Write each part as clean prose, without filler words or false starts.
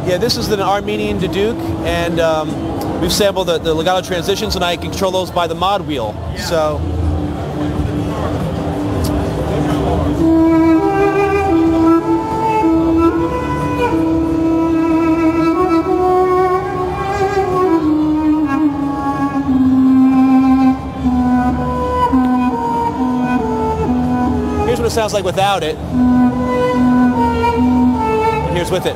Yeah, this is an Armenian Duduk, and we've sampled the legato transitions, and I control those by the mod wheel. Yeah. So. Here's what it sounds like without it. And here's with it.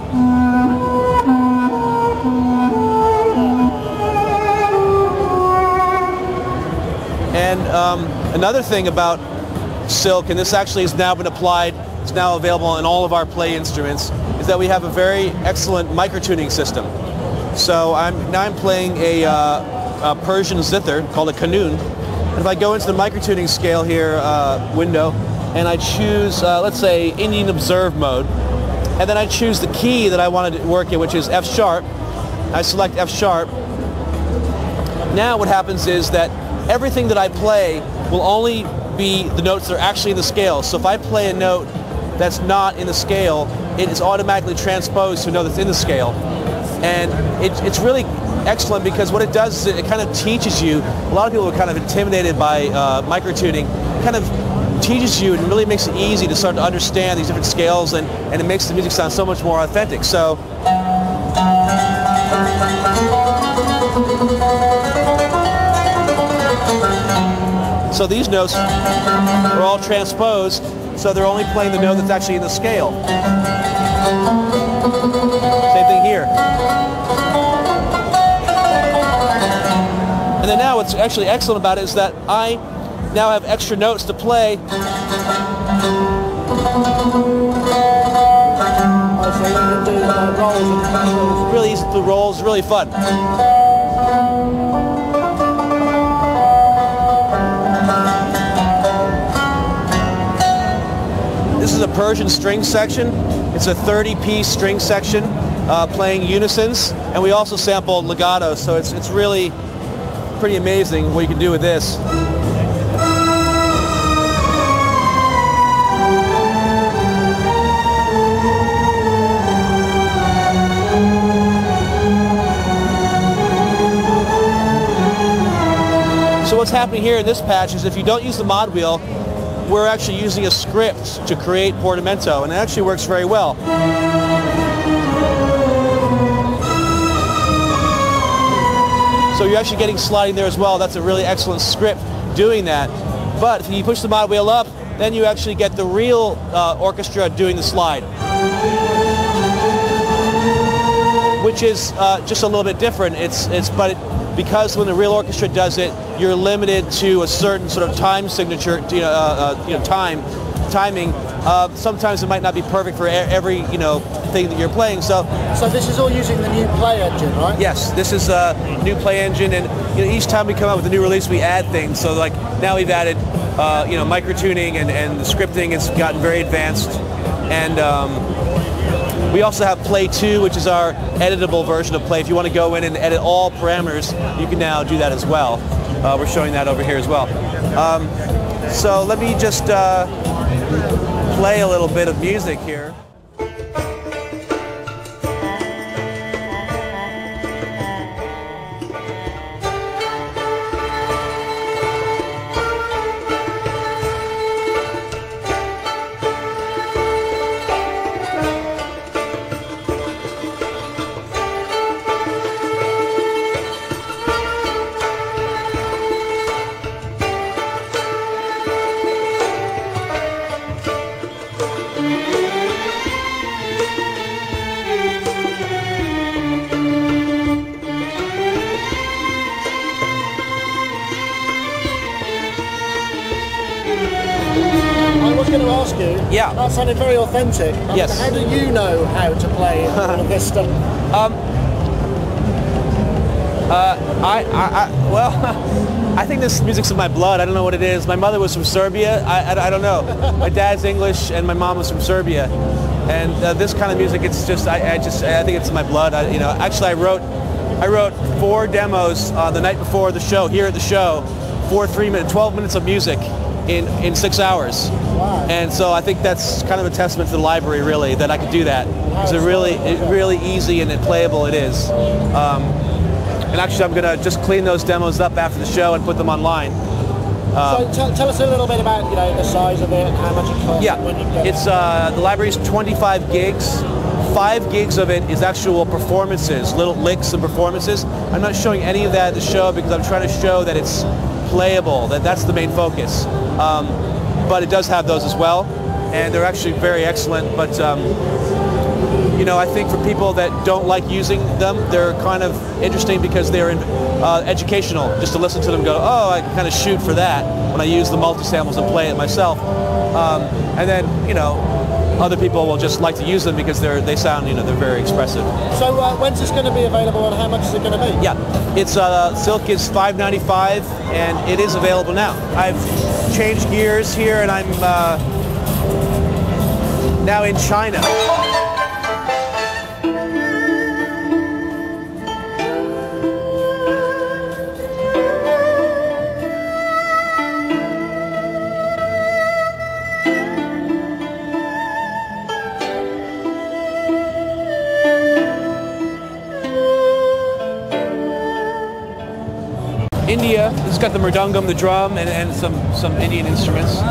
And another thing about Silk, and this actually has now been applied, it's now available in all of our play instruments, is that we have a very excellent microtuning system. So now I'm playing a Persian zither called a kanun. And if I go into the microtuning scale here window, and I choose, let's say, Indian Observe mode, and then I choose the key that I want to work in, which is F sharp. I select F sharp. Now what happens is that everything that I play will only be the notes that are actually in the scale. So if I play a note that's not in the scale, it is automatically transposed to a note that's in the scale. And it's really excellent because what it does is it kind of teaches you, a lot of people are kind of intimidated by microtuning, kind of teaches you and really makes it easy to start to understand these different scales, and it makes the music sound so much more authentic. So these notes are all transposed, so they're only playing the note that's actually in the scale. Same thing here. And then now what's actually excellent about it is that I now have extra notes to play. So you can do rolls and passes. Really easy to do rolls, really fun. This is a Persian string section. It's a 30-piece string section playing unisons, and we also sample legato, so it's really pretty amazing what you can do with this. So what's happening here in this patch is if you don't use the mod wheel, we're actually using a script to create portamento, and it actually works very well. So you're actually getting sliding there as well. That's a really excellent script doing that. But if you push the mod wheel up, then you actually get the real orchestra doing the slide, which is just a little bit different. Because when the real orchestra does it, you're limited to a certain sort of time signature, timing. Sometimes it might not be perfect for every thing that you're playing. So this is all using the new play engine, right? Yes, this is a new play engine, and each time we come out with a new release, we add things. So like now we've added microtuning, and the scripting has gotten very advanced, and we also have Play 2, which is our editable version of Play. If you want to go in and edit all parameters, you can now do that as well. We're showing that over here as well. So let me just play a little bit of music here. I was going to ask you, yeah, that sounded very authentic. Yes. How do you know how to play all of this stuff? I think this music's in my blood. I don't know what it is. My mother was from Serbia. I don't know. My dad's English and my mom was from Serbia. And this kind of music, it's just, I think it's in my blood. Actually I wrote 4 demos the night before the show, here at the show, for 12 minutes of music. in 6 hours. Wow. And so I think that's kind of a testament to the library, really, that I could do that. It's really easy and playable it is. And actually, I'm going to just clean those demos up after the show and put them online. So tell us a little bit about the size of it, how much it costs. Yeah, when you get it's the library's 25 gigs. 5 gigs of it is actual performances, little licks of performances. I'm not showing any of that at the show because I'm trying to show that it's playable, that's the main focus. But it does have those as well, and they're actually very excellent. But I think for people that don't like using them, they're kind of interesting because they're educational, just to listen to them go, oh, I can kind of shoot for that when I use the multi-samples and play it myself. And then, other people will just like to use them because they sound, they're very expressive. So when's this going to be available and how much is it going to be? Yeah, it's Silk is $5.95 and it is available now. I've changed gears here and I'm now in China. India, it's got the mridangam, the drum, and some Indian instruments.